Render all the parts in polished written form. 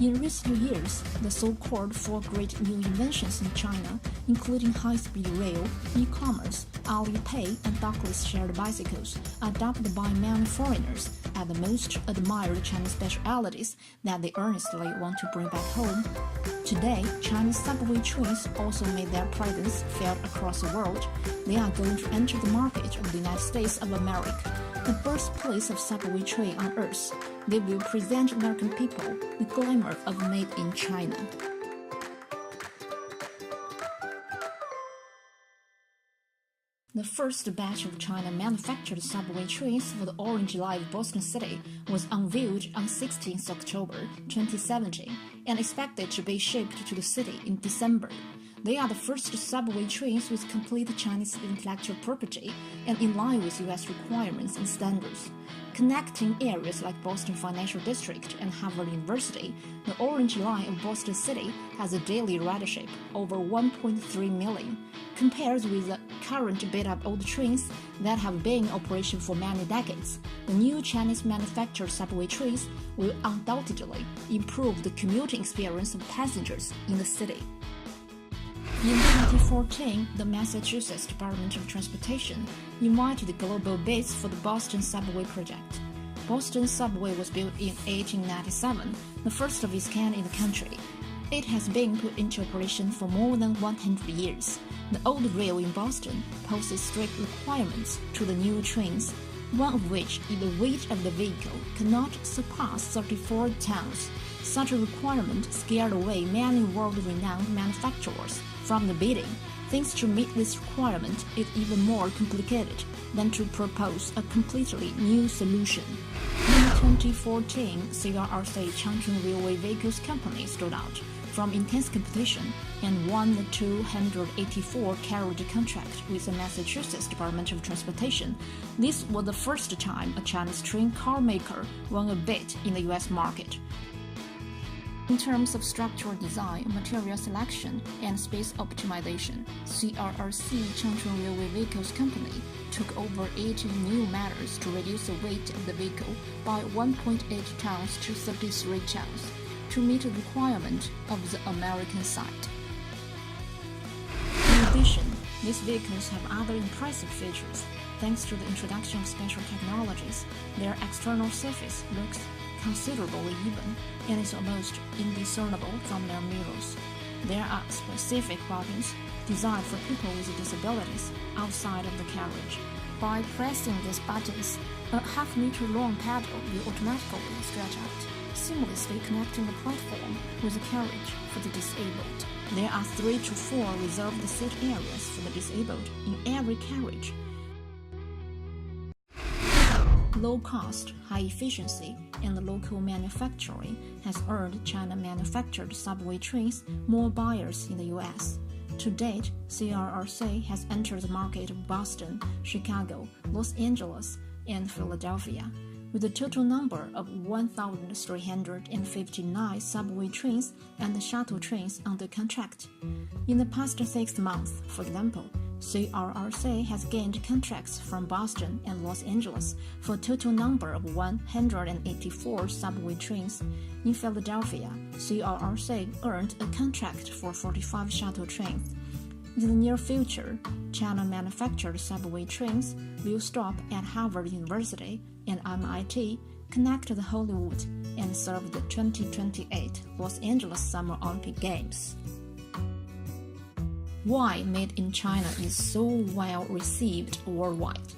In recent years, the so-called four great new inventions in China, including high-speed rail, e-commerce, Alipay, and dockless shared bicycles, are adopted by many foreigners as the most admired Chinese specialities that they earnestly want to bring back home. Today, Chinese subway trains also made their presence felt across the world. They are going to enter the market of the United States of America, the birthplace of subway train on Earth. They will present American people the glamour of made in China. The first batch of China-manufactured subway trains for the Orange Line of Boston City was unveiled on 16 October 2017 and expected to be shipped to the city in December. They are the first subway trains with complete Chinese intellectual property and in line with U.S. requirements and standards. Connecting areas like Boston Financial District and Harvard University, the Orange Line of Boston City has a daily ridership over 1.3 million, compared with the current beat-up old trains that have been in operation for many decades. The new Chinese-manufactured subway trains will undoubtedly improve the commuting experience of passengers in the city. In 2014, the Massachusetts Department of Transportation invited the global bids for the Boston Subway project. Boston Subway was built in 1897, the first of its kind in the country. It has been put into operation for more than 100 years. The old rail in Boston poses strict requirements to the new trains, one of which is the weight of the vehicle cannot surpass 34 tons. Such a requirement scared away many world-renowned manufacturers from the bidding. Things to meet this requirement is even more complicated than to propose a completely new solution. In 2014, CRRC Changchun Railway Vehicles Company stood out from intense competition and won the 284-carriage contract with the Massachusetts Department of Transportation. This was the first time a Chinese train car maker won a bid in the U.S. market. In terms of structural design, material selection, and space optimization, CRRC Changchun Railway Vehicles Company took over 80 new measures to reduce the weight of the vehicle by 1.8 tons to 33 tons to meet the requirement of the American side. In addition, these vehicles have other impressive features. Thanks to the introduction of special technologies, their external surface looks considerably even and is almost indiscernible from their mirrors. There are specific buttons designed for people with disabilities outside of the carriage. By pressing these buttons, a half-meter long paddle will automatically stretch out, seamlessly connecting the platform with the carriage for the disabled. There are 3 to 4 reserved seat areas for the disabled in every carriage. Low cost, high efficiency, and local manufacturing has earned China-manufactured subway trains more buyers in the U.S. To date, CRRC has entered the market of Boston, Chicago, Los Angeles, and Philadelphia, with a total number of 1,359 subway trains and shuttle trains under contract. In the past 6 months, for example, CRRC has gained contracts from Boston and Los Angeles for a total number of 184 subway trains. In Philadelphia, CRRC earned a contract for 45 shuttle trains. In the near future, China-manufactured subway trains will stop at Harvard University and MIT, connect to Hollywood, and serve the 2028 Los Angeles Summer Olympic Games. Why made in China is so well received worldwide?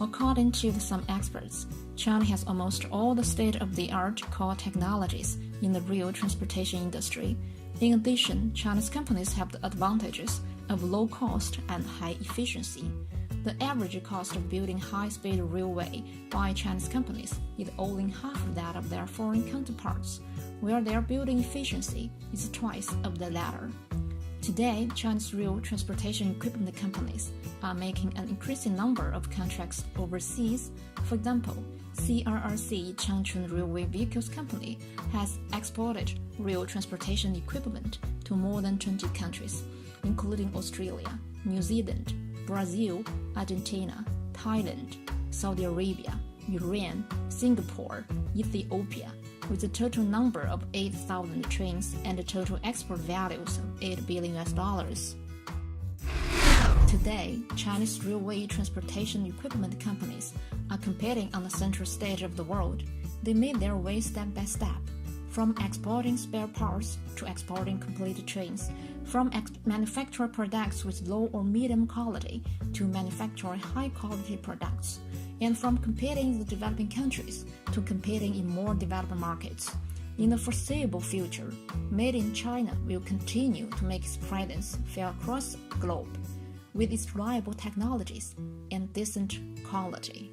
According to some experts, China has almost all the state-of-the-art core technologies in the rail transportation industry. In addition, Chinese companies have the advantages of low cost and high efficiency. The average cost of building high-speed railway by Chinese companies is only half that of their foreign counterparts, where their building efficiency is twice of the latter. Today, Chinese rail transportation equipment companies are making an increasing number of contracts overseas. For example, CRRC Changchun Railway Vehicles Company has exported rail transportation equipment to more than 20 countries, including Australia, New Zealand, Brazil, Argentina, Thailand, Saudi Arabia, Iran, Singapore, Ethiopia, with a total number of 8,000 trains and a total export values of $8 billion. Today, Chinese railway transportation equipment companies are competing on the central stage of the world. They made their way step by step, from exporting spare parts to exporting complete trains, from manufacturing products with low or medium quality to manufacturing high-quality products, and from competing in the developing countries to competing in more developed markets. In the foreseeable future, Made in China will continue to make its presence felt across the globe with its reliable technologies and decent quality.